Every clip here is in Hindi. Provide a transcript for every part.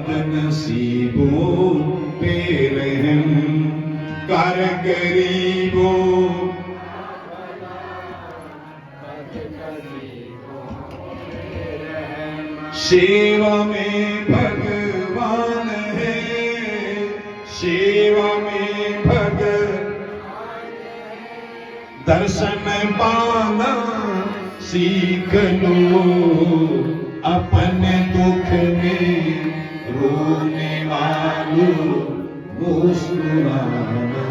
बदनसीबों पे रहम कर गरीबों। सेवा में भगवान है, सेवा में भगवान, दर्शन पाना सीख लो, अपने दुख में रोने वालों मुस्कुराना,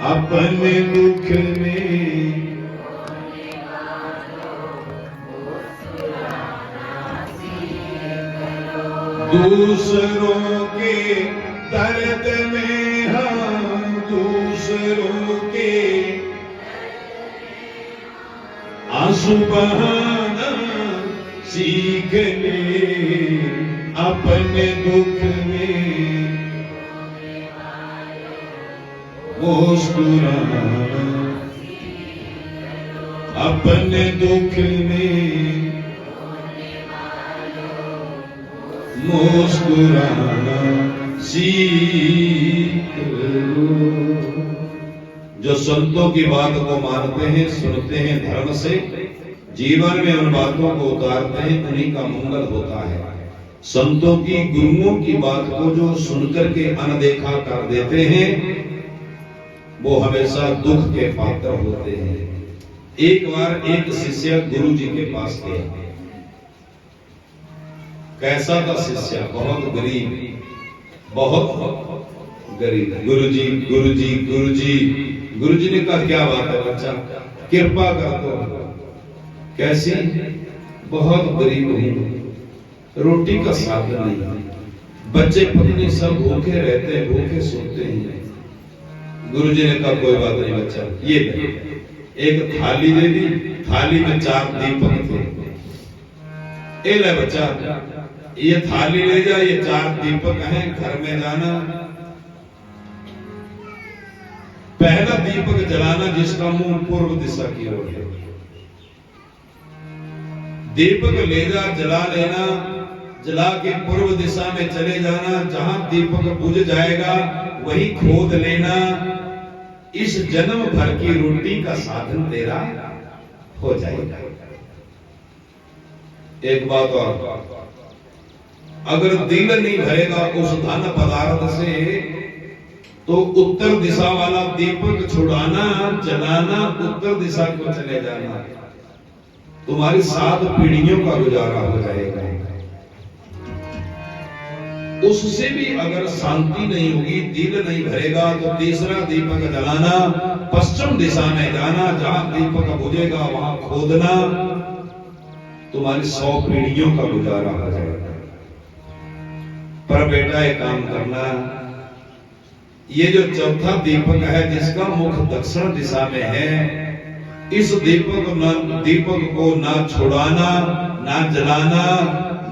अपने दुख में दूसरों के दर्द में हम दूसरों के आंसू बहाना सीख ले, अपने दुख में मुस्कुराना, अपने दुख में मुस्कुराना सीख लो। जो संतों की बात को मानते हैं, सुनते हैं धर्म से, जीवन में उन बातों को उतारते हैं, उन्हीं का मंगल होता है। संतों की, गुरुओं की बात को जो सुनकर के अनदेखा कर देते हैं, वो हमेशा दुख के पात्र होते हैं। एक बार एक शिष्य गुरु जी के पास गया। कैसा था शिष्य? बहुत गरीब, बहुत गरीब। गुरुजी गुरुजी गुरुजी, गुरुजी ने कहा क्या बात है बच्चा, कृपा कर दो। कैसी? बहुत गरीब हूं, रोटी का साधन नहीं, बच्चे पत्नी सब भूखे रहते हैं, भूखे सोते हैं। गुरुजी ने कहा कोई बात नहीं बच्चा, ये एक थाली दे दी, थाली में 4 दीपक थे। ए ले बच्चा, ये थाली ले जा, ये 4 दीपक हैं, घर में जाना, पहला दीपक जलाना जिसका मुंह पूर्व दिशा की ओर है। दीपक ले जा, जला लेना, जला के पूर्व दिशा में चले जाना, जहां दीपक बुझ जाएगा वही खोद लेना। इस जन्म भर की रोटी का साधन तेरा हो जाएगा। एक बात और, अगर दिल नहीं भरेगा उस धन पदार्थ से, तो उत्तर दिशा वाला दीपक छुड़ाना, जलाना, उत्तर दिशा को चले जाना, तुम्हारी 7 पीढ़ियों का गुजारा हो जाएगा। उससे भी अगर शांति नहीं होगी, दिल नहीं भरेगा, तो तीसरा दीपक जलाना, पश्चिम दिशा में जाना, जहां दीपक बुझेगा वहां खोदना, तुम्हारी 100 पीढ़ियों का गुजारा हो जाएगा। पर बेटा एक काम करना, ये जो चौथा दीपक है जिसका मुख दक्षिण दिशा में है, इस दीपक को ना छुड़ाना, ना जलाना,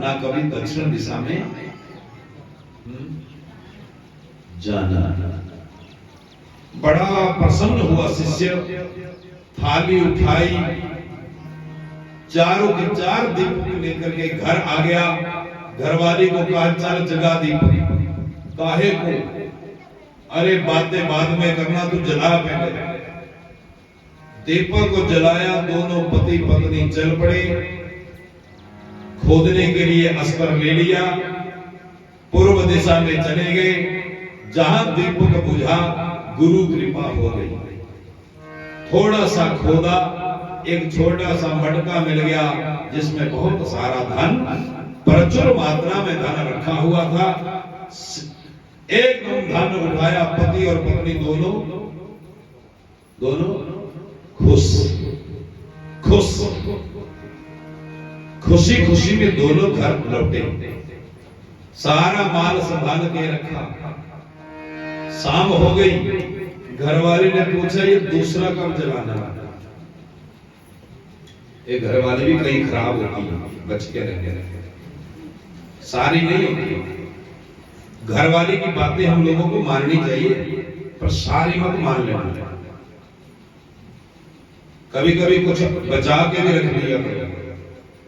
ना कभी दक्षिण दिशा में जाना। बड़ा प्रसन्न हुआ शिष्य, थाली उठाई, चारों के 4 दीपक लेकर के घर आ गया। घरवाली को कहा चल जगा दीपक। काहे को? अरे बातें बाद में करना, तू जला पहले। दीपक को जलाया, दोनों पति पत्नी चल पड़े, खोदने के लिए अस्त्र ले लिया, पूर्व दिशा में चले गए। जहां दीपक बुझा, गुरु कृपा हो गई। थोड़ा सा खोदा, एक छोटा सा मटका मिल गया जिसमें बहुत सारा धन, प्रचुर मात्रा में धन रखा हुआ था। एकदम धन उठाया, पति और पत्नी दोनों खुश खुश, खुशी खुशी में दोनों घर लौटे। सारा माल संभाल के रखा। शाम हो गई, घरवाली ने पूछा ये दूसरा कब जलाना? ये घरवाली भी कहीं खराब होती है, बच के रहने, सारी नहीं होती। घरवाली की बातें हम लोगों को माननी चाहिए, पर सारी मत मान लेना। कभी कभी कुछ बचा के भी रख लिया करो।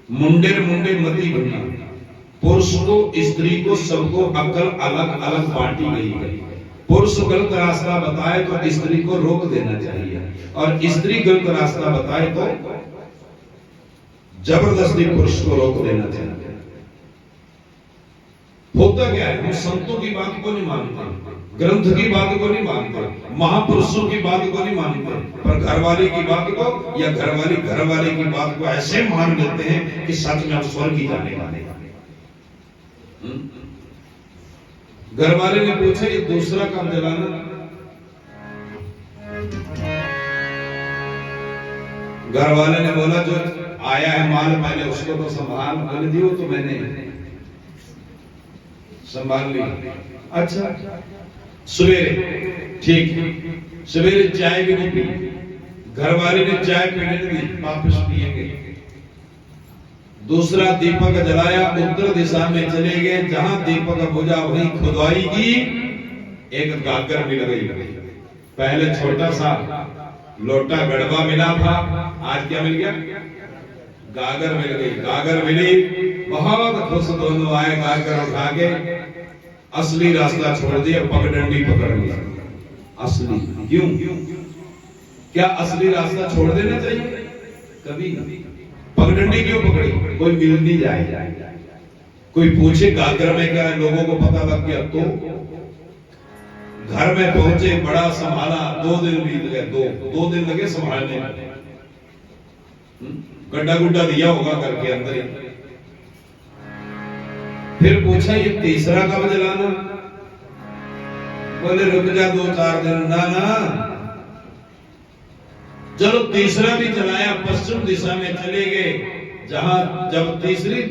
मुंडे मुंडे मती बनना। पुरुष को स्त्री को सबको अकल अलग अलग बांटी गई है। पुरुष गलत रास्ता बताए तो स्त्री को रोक देना चाहिए, और स्त्री गलत रास्ता बताए तो जबरदस्ती पुरुष को रोक देना चाहिए। होता क्या है, हम संतों की बात को नहीं मानते, ग्रंथ की बात को नहीं मानते, महापुरुषों की बात को नहीं मानते, पर घरवाले की बात को या घरवाले की बात को ऐसे मान लेते हैं कि सच में हम स्वर्ग ही जाने वाले। घरवाले ने पूछा ये दूसरा काम जलाना, घरवाले ने बोला जो आया है माल पहले उसको तो संभाल, बोले दियो तो मैंने संभाल लिया। अच्छा सवेरे ठीक, सवेरे चाय भी नहीं पी, घरवाले ने चाय पीने दी, वापस पिएंगे। दूसरा दीपक जलाया, उत्तर दिशा में चले गए, जहां दीपक बुझा वहीं खुदाई की एक गागर मिल गई। पहले छोटा सा लोटा गड़वा मिला था, आज क्या मिल गया, गागर मिल गई। गागर मिली, बहुत खुश दोनों आए, गागर उठा के असली रास्ता छोड़ दिया, पगडंडी पकड़ लिया। असली क्यों, क्या असली रास्ता छोड़ देना चाहिए? कभी नहीं। पगडंडी क्यों पकड़ी? कोई मिल नहीं जाए, कोई पूछे गागर में क्या है, लोगों को पता लग गया तो घर में पहुंचे, बड़ा संभाला, 2 दिन बीत गए, दो दिन लगे संभालने में। गड्ढा गुड्ढा दिया होगा घर के अंदर ही। फिर पूछा ये तीसरा कब जलाना? बोले रुक जा 2-4 दिन। ना चलो तीसरा भी जलाया, पश्चिम दिशा में चले गए, जहां जब तीसरी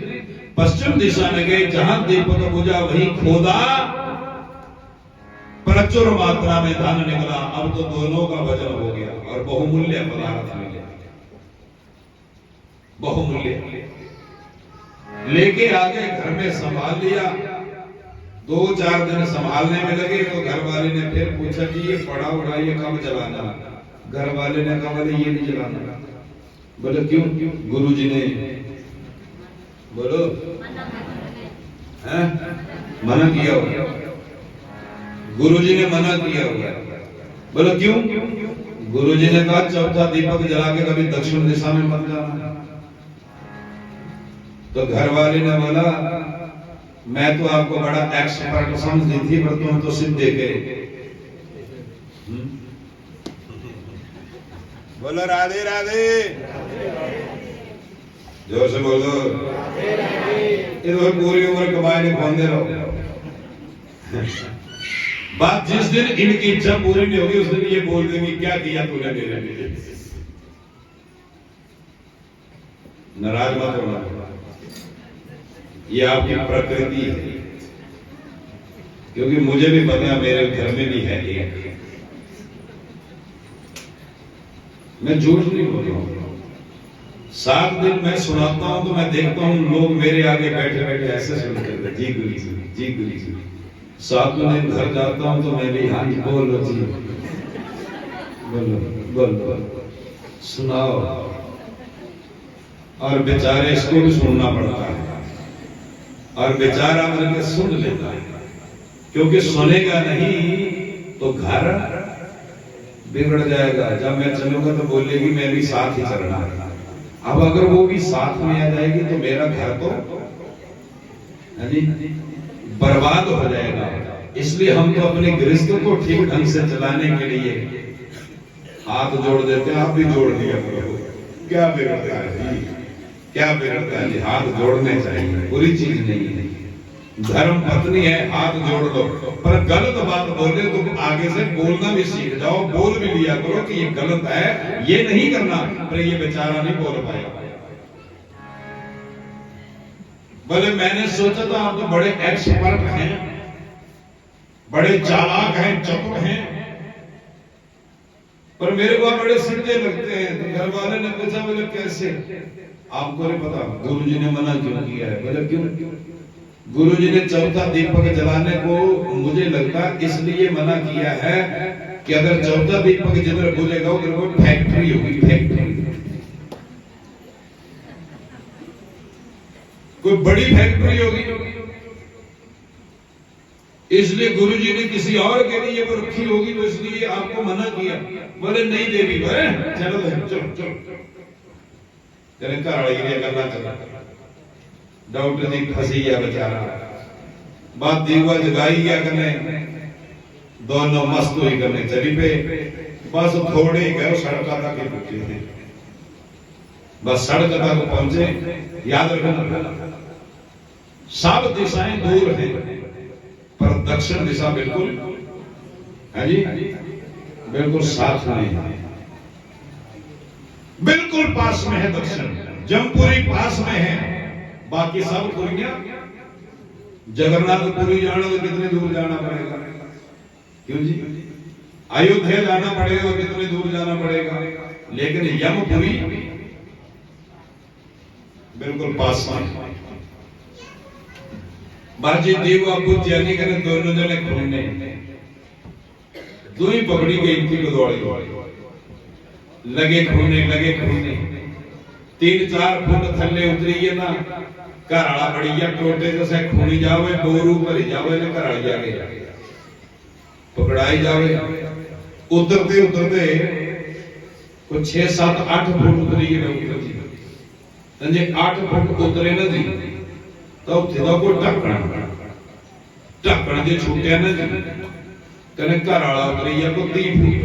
पश्चिम दिशा में गए, जहां दीपक बुझा वहीं खोदा, प्रचुर मात्रा में धन निकला। अब तो दोनों का वजन हो गया और बहुमूल्य पदार्थ मिले, बहुमूल्य। लेके आ गए, घर में संभाल लिया। 2-4 दिन संभालने में लगे तो घर वाले ने फिर पूछा कि ये पड़ा उड़ा ये कब जलाना? घर वाले ने कहा बोले ये नहीं जलाना। बोले क्यों? गुरुजी ने बोलो मना किया होगा, गुरुजी ने मना किया होगा। बोलो क्यों? गुरुजी ने कहा चौथा दीपक जला के कभी दक्षिण दिशा में मत जाना। तो घर वाले ने बोला मैं तो आपको बड़ा एक्सपर्ट समझती थी, पर तुम तो सीधे गए। बोलो राधे राधे, जोर से बोलो। इधर पूरी उम्र कमाए नहीं खोंदे रहो। बात जिस दिन इनकी इच्छा पूरी नहीं होगी उस दिन ये बोल देंगे क्या किया तूने मेरे लिए। नाराज मत होना, ये आपकी प्रकृति है, क्योंकि मुझे भी पता है मेरे घर में भी है एक। मैं झूठ नहीं बोल रहा हूं। 7 दिन मैं सुनाता हूं तो मैं देखता हूं लोग मेरे आगे बैठे बैठे ऐसे सुनते हैं, जी गुरु जी, जी गुरु जी। 7वें दिन घर जाता हूं तो मैं भी हाँ जी बोलो जी, बोलो बोलो सुनाओ। और बेचारे इसको भी सुनना पड़ता है, और बेचारा मिलकर सुन लेता है, क्योंकि सुनेगा नहीं तो घर बिगड़ जाएगा। जब मैं चलूंगा तो बोलेगी मैं भी साथ ही चलना। अब अगर वो भी साथ में आ जाएगी तो मेरा घर तो बर्बाद हो जाएगा। इसलिए हम तो अपने गृहस्थ को ठीक ढंग से चलाने के लिए हाथ जोड़ देते हैं। आप भी जोड़ दिया करो, क्या बिगड़ता है जी, क्या बिगड़ता है जी, हाथ जोड़ने चाहिए, बुरी चीज नहीं है। धर्म पत्नी है, हाथ जोड़ लो, पर गलत बात बोले तो आगे से बोलना भी सीख जाओ, बोल भी लिया करो कि ये गलत है, ये नहीं करना। पर ये बेचारा नहीं बोल पाया। बोले मैंने सोचा था आप तो बड़े एक्सपर्ट हैं, बड़े चालाक हैं, चतुर हैं, पर मेरे को बड़े सीधे लगते हैं। तो घर वाले ने पूछा बोले कैसे? आपको नहीं पता गुरुजी ने मना क्यों किया है? बोले क्यों? गुरुजी ने चौथा दीपक जलाने को मुझे लगता इसलिए मना किया है कि अगर चौथा दीपक जिधर बुझेगा उधर कोई फैक्ट्री होगी, फैक्ट्री। कोई बड़ी फैक्ट्री होगी, इसलिए गुरु जी ने किसी और के लिए वो रखी होगी, तो इसलिए आपको मना किया। बोले नहीं देवी, बोले चलो चलो चलो तेरे घर वाली ने करना चला। डॉक्टर जी फंसी गया बेचारा, बात दीवा जगाई गया करने, दोनों मस्त हुई करने चली पे। बस थोड़े ही गए सड़क तक ही पहुंचे थे, बस सड़क तक पहुंचे। याद रखना सब दिशाएं दूर हैं पर दक्षिण दिशा बिल्कुल है जी, बिल्कुल साथ में है, बिल्कुल पास में है। दक्षिण जमपुरी पास में है, बाकी सब पुरियां जगन्नाथपुरी जाना तो कितने दूर जाना पड़ेगा, क्यों जी? अयोध्या जाना पड़ेगा तो कितने दूर जाना पड़ेगा, लेकिन यमपुरी बिल्कुल पास में। बाजी देव अबू जानी करे दोनों जने घूमने, दो ही पकड़ी गई थी गदौड़ी, लगे घूमने लगे घूमने। 3-4 फुट थल्ले उतरी है ना, घर वाला बड़िया टोटे जैसे खूनी जावे, बोरू भरी जावे ने घर वाली जाके पकड़ाई जावे। उतरते उतरते कुछ 6-7-8 फुट उतरी है डॉक्टर जी, तंजे 8 फुट उतरे ना जी, तो उत्थे दा कोई ढक्कन जे छूटिया ना जी, कने घर वाला उतरी है को 30 फुट।